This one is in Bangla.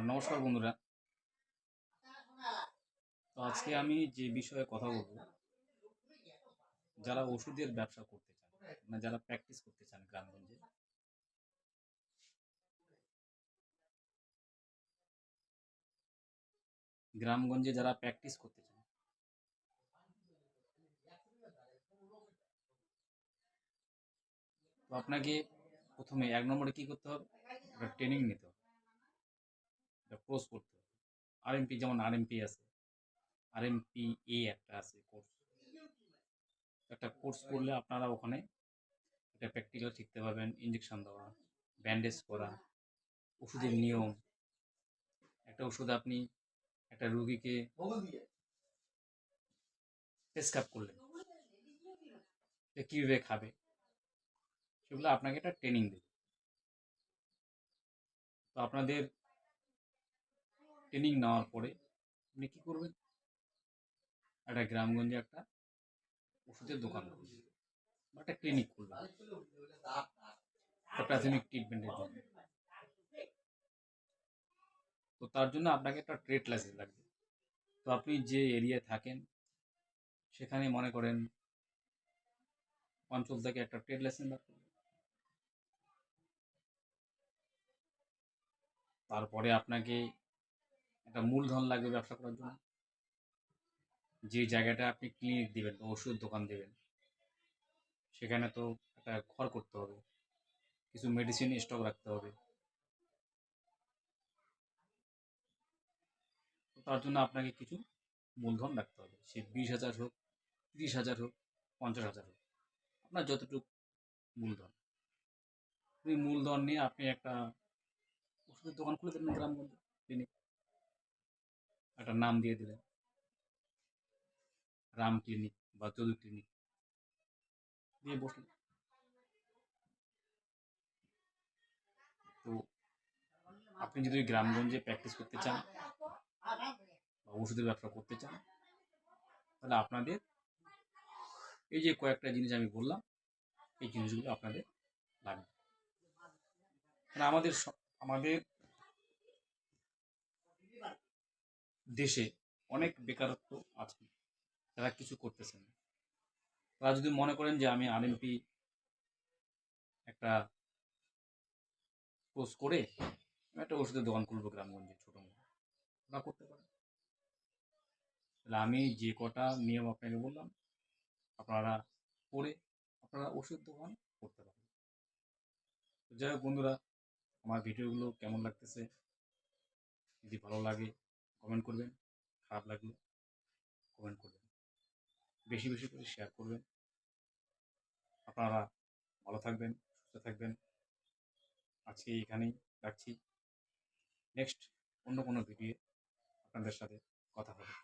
নমস্কার বন্ধুরা। তো আজকে আমি যে বিষয়ে কথা বলবো, যারা ওষুধের ব্যবসা করতে চান, মানে যারা প্র্যাকটিস করতে চান গ্রামগঞ্জে যারা প্র্যাকটিস করতে চান, তো আপনাকে প্রথমে 1 নম্বরে কি করতে হবে? একটা ট্রেনিং নিতে হবে, একটা কোর্স করতে হবে। আরএমপি, যেমন আরএমপি আছে, আরএমপি একটা আছে কোর্স। একটা কোর্স করলে আপনারা ওখানে একটা প্র্যাকটিক্যাল শিখতে পারবেন, ইঞ্জেকশন দেওয়া, ব্যান্ডেজ করা, ওষুধের নিয়ম। একটা ওষুধ আপনি একটা রুগীকে প্রেসক্রাইব করলেন, সে কীভাবে খাবে, সেগুলো আপনাকে একটা ট্রেনিং দেবে। তো আপনাদের ট্রেনিং নেওয়ার পরে আপনি কী করবেন? একটা গ্রামগঞ্জে একটা ওষুধের দোকান খুলবেন বা একটা ক্লিনিক খুলবেন, একটা প্রাথমিক ট্রিটমেন্টের জন্য। তো তার জন্য আপনাকে একটা ট্রেড লাইসেন্স লাগবে। তো আপনি যে এরিয়ায় থাকেন সেখানে মনে করেন অঞ্চল থেকে একটা ট্রেড লাইসেন্স লাগবে। তারপরে আপনাকে একটা মূলধন লাগবে ব্যবসা করার জন্য। যে জায়গাটা আপনি ক্লিনিক দিবেন বা ওষুধ দোকান দেবেন, সেখানে তো একটা ঘর করতে হবে, কিছু মেডিসিন স্টক রাখতে হবে। তো তার জন্য আপনাকে কিছু মূলধন রাখতে হবে, সে 20,000 হোক, 30,000 হোক, 50,000 হোক, আপনার যতটুকু মূলধন। ওই মূলধন নিয়ে আপনি একটা ওষুধের দোকান খুলে দিলেন গ্রামগঞ্জে, ক্লিনিক, একটা নাম দিয়ে দিলেন, রাম ক্লিনিক বা যদু ক্লিনিক দিয়ে বসলেন। তো আপনি যদি গ্রামগঞ্জে প্র্যাকটিস করতে চান বা ওষুধের ব্যবসা করতে চান, তাহলে আপনাদের এই যে কয়েকটা জিনিস আমি বললাম, এই জিনিসগুলো আপনাদের লাগবে। কারণ আমাদের দেশে অনেক বেকারত্ব আছে, তারা কিছু করতেছে না। তারা যদি মনে করেন যে আমি আরএমপি একটা কোর্স করে আমি একটা ওষুধের দোকান খুলবো গ্রামগঞ্জে, ছোটো মোটো, ওরা করতে পারে। তাহলে আমি যে কটা নিয়ম আপনাকে বললাম, আপনারা করে আপনারা ওষুধ দোকান করতে পারেন। তো যাই হোক বন্ধুরা, আমার ভিডিওগুলো কেমন লাগতেছে, যদি ভালো লাগে কমেন্ট করবেন, খারাপ লাগলে কমেন্ট করবেন, বেশি বেশি করে শেয়ার করবেন। আপনারা ভালো থাকবেন, সুস্থ থাকবেন। আজকে এখানেই রাখছি। নেক্সট অন্য কোনো ভিডিও আপনাদের সাথে কথা হবে।